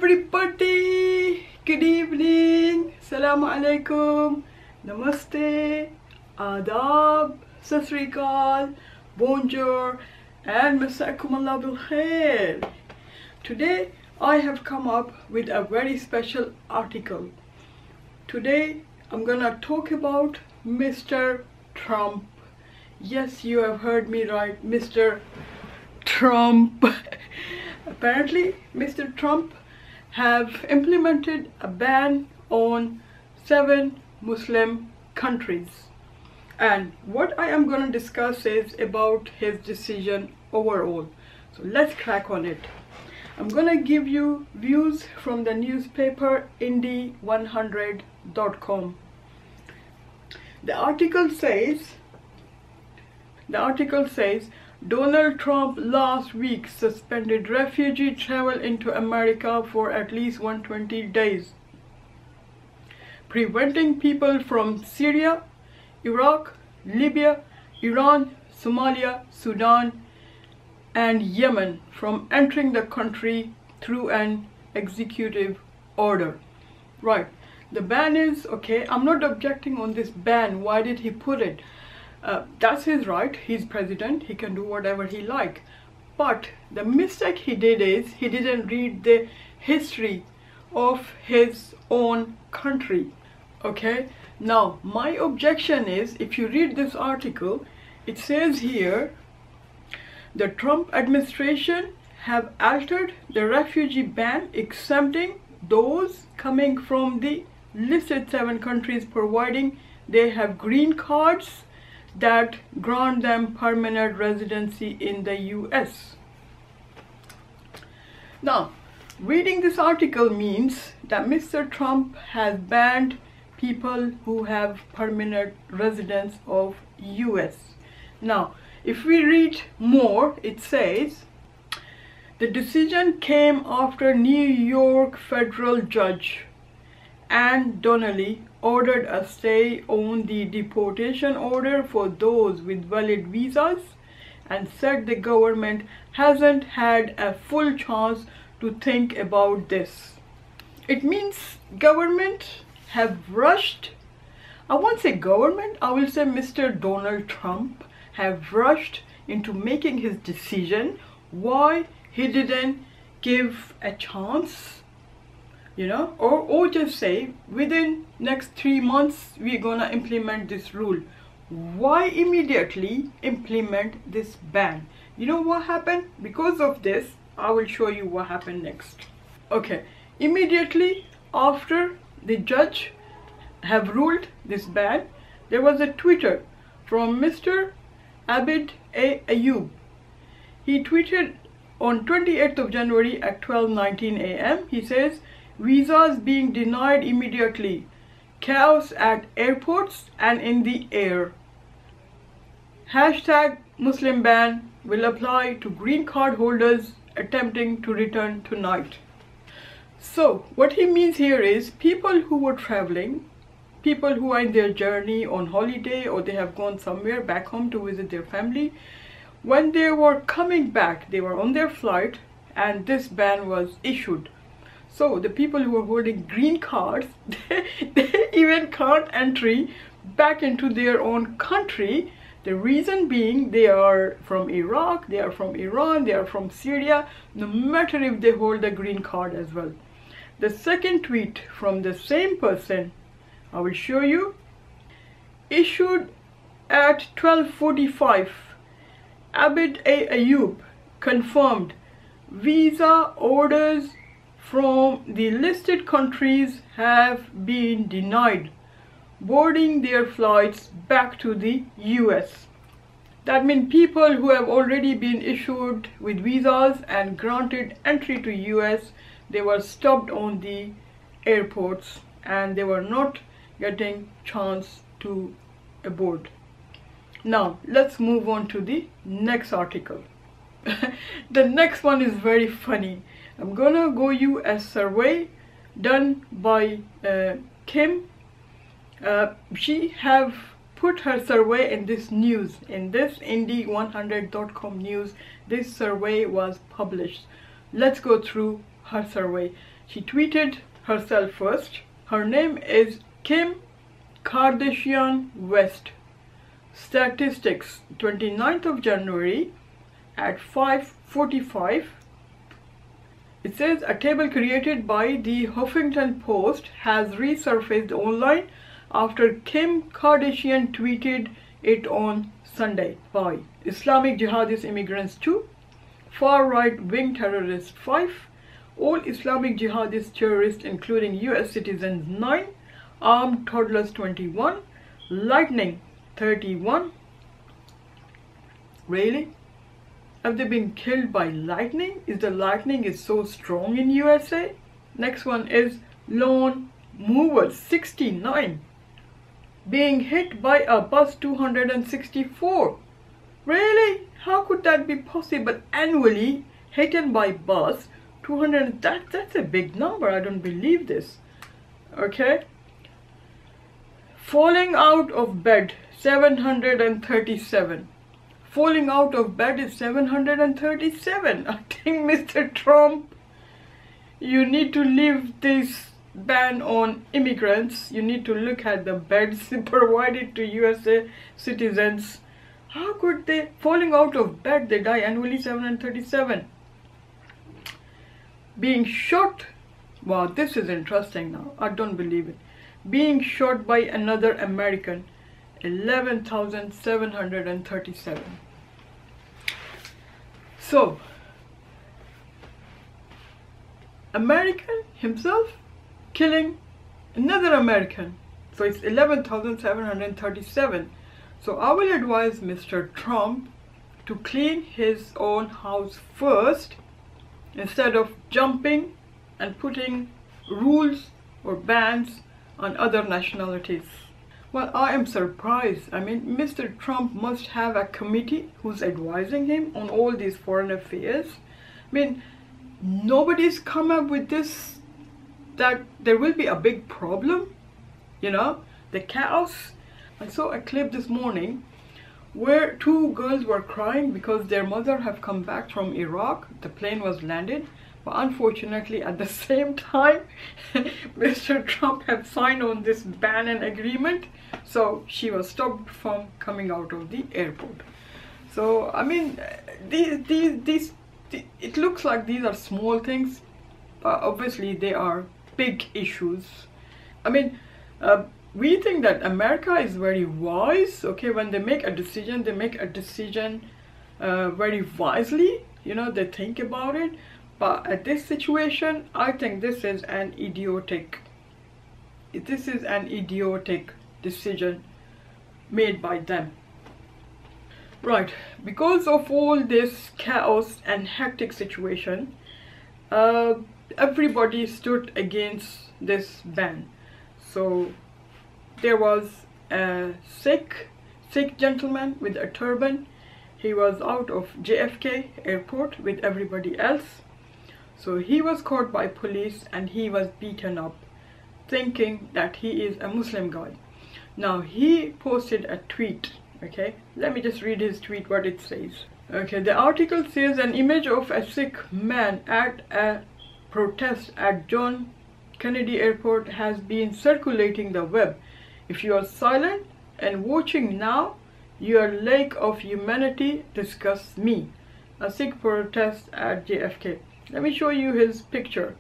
everybody, good evening, Assalamu alaikum, Namaste, Adab, Sat Sri Akal, Bonjour and Masakum Allah bil Khair. Today I have come up with a very special article. Today I'm gonna talk about Mr. Trump. Yes, you have heard me right, Mr. Trump. Apparently, Mr. Trump have implemented a ban on 7 Muslim countries. And what I am going to discuss is about his decision overall. So let's crack on it. I'm going to give you views from the newspaper Indy100.com. The article says Donald Trump last week suspended refugee travel into America for at least 120 days, preventing people from Syria, Iraq, Libya, Iran, Somalia, Sudan, and Yemen from entering the country through an executive order. Right, the ban is okay. I'm not objecting on this ban. Why did he put it? That's his right. He's president. He can do whatever he like. But the mistake he did is he didn't read the history of his own country. Okay. Now, my objection is, if you read this article, it says here, the Trump administration have altered the refugee ban, exempting those coming from the listed 7 countries, providing they have green cards that grant them permanent residency in the US. Now, reading this article means that Mr. Trump has banned people who have permanent residence of US. Now, if we read more, it says, the decision came after New York federal judge Ann Donnelly ordered a stay on the deportation order for those with valid visas and said the government hasn't had a full chance to think about this. It means government have rushed. I won't say government, I will say Mr. Donald Trump have rushed into making his decision. Why he didn't give a chance, or just say within next 3 months we're gonna implement this rule. Why immediately implement this ban? You know what happened? Because of this, I will show you what happened next. Okay, immediately after the judge have ruled this ban, there was a Twitter from Mr. Abid Ayoub. He tweeted on 28th of January at 12:19 a.m. He says, visas being denied immediately. Chaos at airports and in the air. Hashtag Muslim ban will apply to green card holders attempting to return tonight. So what he means here is people who were traveling, people who are in their journey on holiday, or they have gone somewhere back home to visit their family, when they were coming back, they were on their flight and this ban was issued. So the people who are holding green cards, they even can't enter back into their own country. The reason being they are from Iraq, they are from Iran, they are from Syria, no matter if they hold a green card as well. The second tweet from the same person, I will show you, issued at 12:45. Abid Ayoub confirmed visa orders from the listed countries have been denied boarding their flights back to the US. That means people who have already been issued with visas and granted entry to US, they were stopped on the airports and they were not getting chance to board. Now let's move on to the next article. The next one is very funny. I'm gonna go you a survey done by Kim. She have put her survey in this news, in this Indy100.com news. This survey was published. Let's go through her survey. She tweeted herself first. Her name is Kim Kardashian West. Statistics, 29th of January at 5:45. It says a table created by the Huffington Post has resurfaced online after Kim Kardashian tweeted it on Sunday. 5. Islamic jihadist immigrants 2. Far-right wing terrorists 5. All Islamic jihadist terrorists including US citizens 9. Armed toddlers 21. Lightning 31. Really? Have they been killed by lightning? Is the lightning is so strong in USA? Next one is Lone Mover 69. Being hit by a bus 264. Really? How could that be possible? Annually hit by bus 200, that's a big number. I don't believe this. Okay. Falling out of bed 737. Falling out of bed is 737. I think Mr. Trump, you need to leave this ban on immigrants. You need to look at the beds provided to USA citizens. How could they, falling out of bed, they die annually 737. Being shot, wow, this is interesting now. I don't believe it. Being shot by another American, 11,737. So, American himself killing another American. So it's 11,737. So I will advise Mr. Trump to clean his own house first instead of jumping and putting rules or bans on other nationalities. Well, I am surprised. I mean, Mr. Trump must have a committee who's advising him on all these foreign affairs. I mean, nobody's come up with this, that there will be a big problem, you know, the chaos. I saw a clip this morning where two girls were crying because their mother have come back from Iraq. The plane was landed, but unfortunately at the same time Mr. Trump had signed on this ban and agreement, so she was stopped from coming out of the airport. So I mean, these it looks like these are small things, but obviously they are big issues. I mean, we think that America is very wise. Okay, when they make a decision, they make a decision very wisely. You know, they think about it. But at this situation, I think this is an idiotic. This is an idiotic decision made by them. Right, because of all this chaos and hectic situation, everybody stood against this ban. So there was a Sikh gentleman with a turban. He was out of JFK airport with everybody else. So he was caught by police and he was beaten up, thinking that he is a Muslim guy. Now he posted a tweet. Okay, let me just read his tweet, what it says. Okay, the article says an image of a Sikh man at a protest at John Kennedy Airport has been circulating the web. If you are silent and watching now, your lack of humanity disgusts me. A Sikh protest at JFK. Let me show you his picture.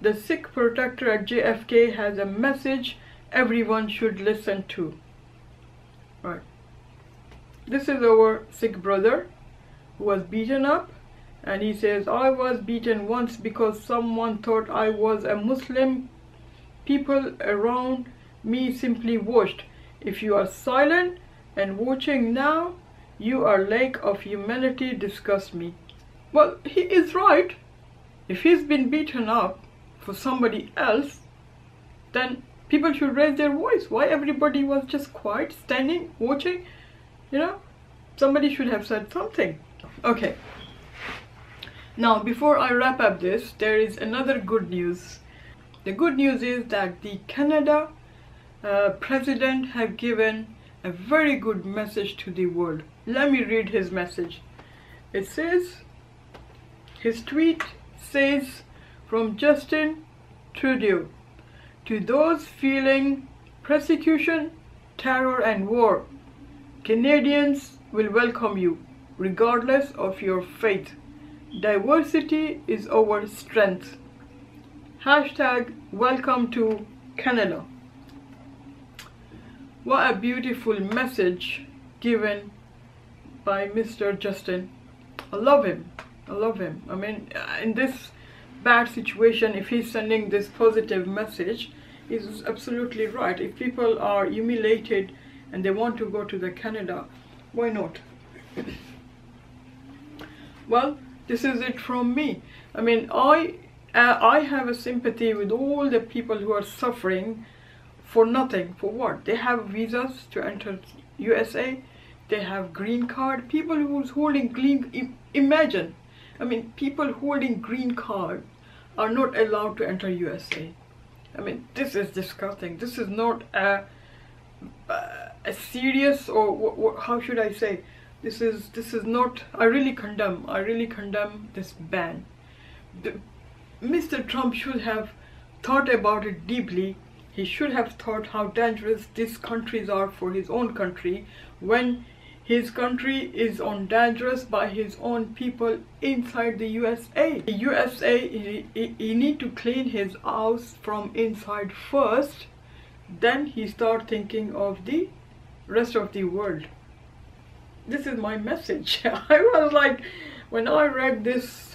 The Sikh protester at JFK has a message everyone should listen to. Right. This is our Sikh brother who was beaten up, and he says, I was beaten once because someone thought I was a Muslim. People around me simply watched. If you are silent and watching now, your lack of humanity disgusts me. Well, he is right. If he's been beaten up for somebody else, then people should raise their voice. Why everybody was just quiet, standing, watching? You know, somebody should have said something. Okay. Now, before I wrap up this, there is another good news. The good news is that the Canada president have given a very good message to the world. Let me read his message. It says, his tweet says, From Justin Trudeau to those feeling persecution, terror and war, Canadians will welcome you regardless of your faith. Diversity is our strength. Hashtag welcome to Canada. What a beautiful message given by Mr. Justin. I love him. I love him. I mean, in this bad situation, if he's sending this positive message, he's absolutely right. If people are humiliated and they want to go to the Canada, why not? Well, this is it from me. I mean, I have a sympathy with all the people who are suffering for nothing. For what? They have visas to enter USA. They have green card. People who's holding green, imagine. I mean, people holding green card are not allowed to enter USA. I mean, this is disgusting. This is not a serious, or how should I say? This is not. I really condemn this ban. Mr. Trump should have thought about it deeply. He should have thought how dangerous these countries are for his own country, when his country is on dangerous by his own people inside the USA. The USA, he need to clean his house from inside first, then he start thinking of the rest of the world. This is my message. I was like, when I read this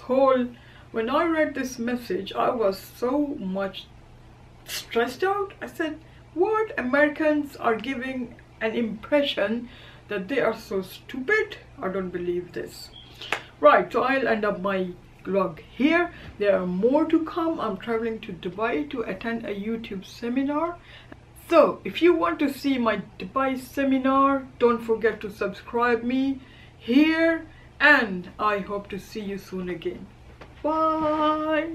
message, I was so much stressed out. I said, what? Americans are giving an impression that they are so stupid? I don't believe this. Right, so I'll end up my vlog here. There are more to come. I'm traveling to Dubai to attend a YouTube seminar. So if you want to see my Dubai seminar, don't forget to subscribe me here, and I hope to see you soon again. Bye.